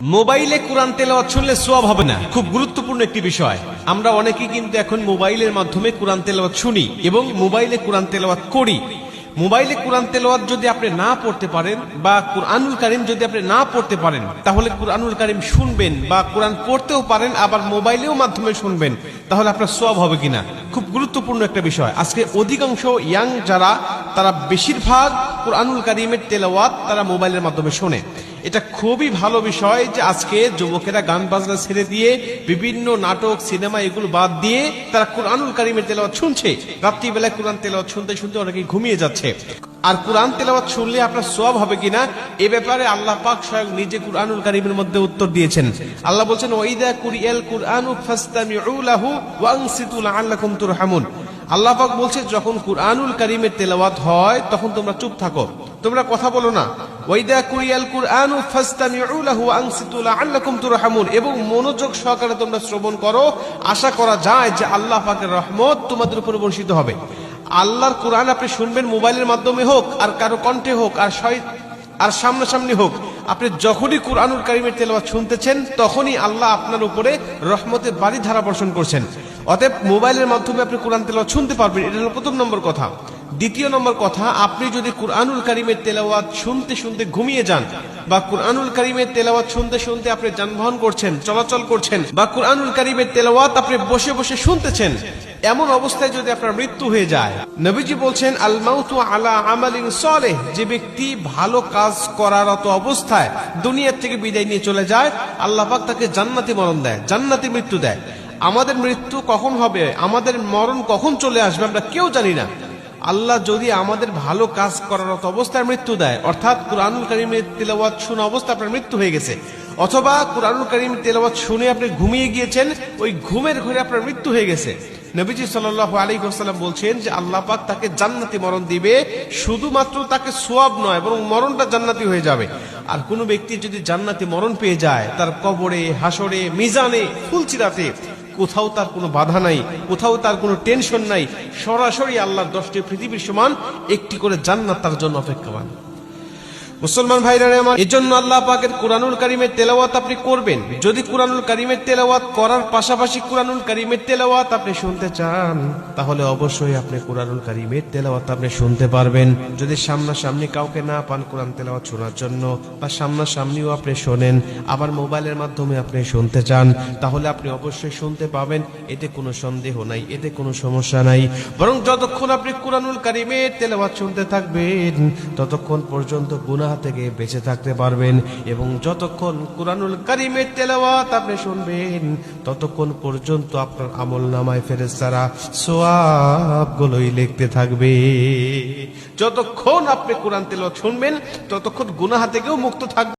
মোবাইলে কোরআন তেলাওয়াত শুনলে সওয়াব হবে না, খুব গুরুত্বপূর্ণ একটি বিষয়। আমরা অনেকেই কিন্তু এখন মোবাইলের মাধ্যমে কোরআন তেলাওয়াত শুনি এবং মোবাইলে কোরআন তেলাওয়াত করি। মোবাইলে কোরআন তেলাওয়াত যদি আপনি না পড়তে পারেন বা কুরআনুল কারীম যদি আপনি না পড়তে পারেন, তাহলে কুরআনুল কারীম শুনবেন বা কোরআন পড়তেও পারেন, আবার মোবাইলেও মাধ্যমে শুনবেন, তাহলে আপনার সওয়াব হবে কিনা, খুব গুরুত্বপূর্ণ একটা বিষয়। আজকে অধিকাংশ ইয়াং যারা, তারা বেশিরভাগ কুরআনুল কারীমের তেলাওয়াত তারা মোবাইলের মাধ্যমে শোনে। এটা খুবই ভালো বিষয় যে আজকে যুবকেরা গান বাজনা ছেড়ে দিয়ে বিভিন্ন নাটক সিনেমা এগুলো বাদ দিয়ে তারা কুরআনুল কারীমের তেলাওয়াত শুনছে। রাত্রিবেলায় কোরআন তেলাওয়াত শুনতে শুনতে অনেকে ঘুমিয়ে যাচ্ছে। আর কোরআন তেলাওয়াত শুনলে আপনার সওয়াব হবে কিনা এ ব্যাপারে আল্লাহ পাক স্বয়ং নিজে কুরআনুল কারীমের মধ্যে উত্তর দিয়েছেন। আল্লাহ বলছেন, ওয়াইদা কুরিয়াল কুরআনু ফাসতামিউ লাহু ওয়া আনসিতু লাআল্লাকুম তুরহামুন। আল্লাহ পাক বলছে, যখন কুরআনুল কারীমের তেলাওয়াত হয় তখন তোমরা চুপ থাকো, তোমরা কথা বলো না। ওয়াইদা কুরিয়াল কুরআনু ফাসতামিউ লাহু ওয়া আনসিতু লাআল্লাকুম তুরহামুন, এবং মনোযোগ সহকারে তোমরা শ্রবণ করো, আশা করা যায় যে আল্লাহ পাকের রহমত তোমাদের উপর বর্ষিত হবে। আল্লাহর কোরআন আপনি শুনবেন মোবাইলের মাধ্যমে হোক আর কারো কণ্ঠে হোক আর সামনাসামনি হোক, আপনি যখনই কুরআনুল কারীমের তেলাওয়াত শুনতেছেন তখনই আল্লাহ আপনার উপরে রহমতের বারিধারা বর্ষণ করছেন। অতএব মোবাইলের মাধ্যমে আপনি কোরআন তেলাওয়াত শুনতে পারবেন, এটা হলো প্রথম নম্বর কথা। দ্বিতীয় নম্বর কথা, আপনি যদি কুরআনুল কারীমের তেলাওয়াত শুনতে শুনতে ঘুমিয়ে যান বা কুরআনুল কারীমের তেলাওয়াত শুনতে শুনতে আপনি যানবাহন করছেন, চলাচল করছেন, বা কুরআনুল কারীমের তেলাওয়াত আপনি বসে বসে শুনতেছেন, এমন অবস্থায় যদি আপনার মৃত্যু হয়ে যায়, নবীজি বলছেন, আল মাউতু আলা আমালিন সালেহ, যে ব্যক্তি ভালো কাজ করারত অবস্থায় দুনিয়া থেকে বিদায় নিয়ে চলে যায়, আল্লাহ পাক তাকে জান্নাতি মরণ দেয়, জান্নাতি মৃত্যু দেয়। আমাদের মৃত্যু কখন হবে, আমাদের মরণ কখন চলে আসবে আমরা কেউ জানি না। আল্লাহ যদি আমাদের ভালো কাজ করারত অবস্থায় মৃত্যু দেয়, অর্থাৎ কুরআনুল কারীমের তেলাওয়াত শোনা অবস্থায় আপনার মৃত্যু হয়ে গেছে, অথবা কুরআনুল কারীমের তেলাওয়াত শুনে আপনি ঘুমিয়ে গিয়েছেন, ওই ঘুমের ঘরে আপনার মৃত্যু হয়ে গেছে, নবীজি সাল্লাল্লাহু আলাইহি ওয়াসাল্লাম বলছেন যে আল্লাহ পাক তাকে জান্নাতি মরণ দিবে। শুধুমাত্র তাকে সওয়াব নয়, বরং মরণটা জান্নাতি হয়ে যাবে। আর কোনো ব্যক্তি যদি জান্নাতি মরণ পেয়ে যায়, তার কবরে, হাসরে, মিজানে, ফুলচিরাতে কোথাও তার কোনো বাধা নাই, কোথাও তার কোনো টেনশন নাই, সরাসরি আল্লাহর 10টি পৃথিবীর সমান একটি করে জান্নাত তার জন্য অপেক্ষমান। মুসলমান ভাইরা আমার, এজন্য আল্লাহ পাকের কুরআনুল কারীমের তেলাওয়াত আপনি করবেন। যদি কুরআনুল কারীমের তেলাওয়াত করার পাশাপাশি কুরআনুল কারীমের তেলাওয়াত আপনি শুনতে চান, তাহলে অবশ্যই আপনি কুরআনুল কারীমের তেলাওয়াত আপনি শুনতে পারবেন। যদি সামনাসামনি কাউকে না পান কোরআন তেলাওয়াত শোনার জন্য, বা সামনাসামনিও আপনি শোনেন, আবার মোবাইলের মাধ্যমে আপনি শুনতে চান, তাহলে আপনি অবশ্যই শুনতে পাবেন। এতে কোনো সন্দেহ নাই, এতে কোনো সমস্যা নাই। বরং যতক্ষণ আপনি কুরআনুল কারীমের তেলাওয়াত শুনতে থাকবেন, ততক্ষণ পর্যন্ত গুনাহ থেকে বেঁচে থাকতে পারবেন। এবং যতক্ষণ কুরআনুল কারীমের তেলাওয়াত আপনি শুনবেন, ততক্ষণ পর্যন্ত আপনার আমলনামায় ফেরেশতারা সওয়াবগুলোই লিখতে থাকবে। যতক্ষণ আপনি কোরআন তেলাওয়াত শুনবেন, ততক্ষণ গুনাহ থেকেও মুক্ত থাকবেন।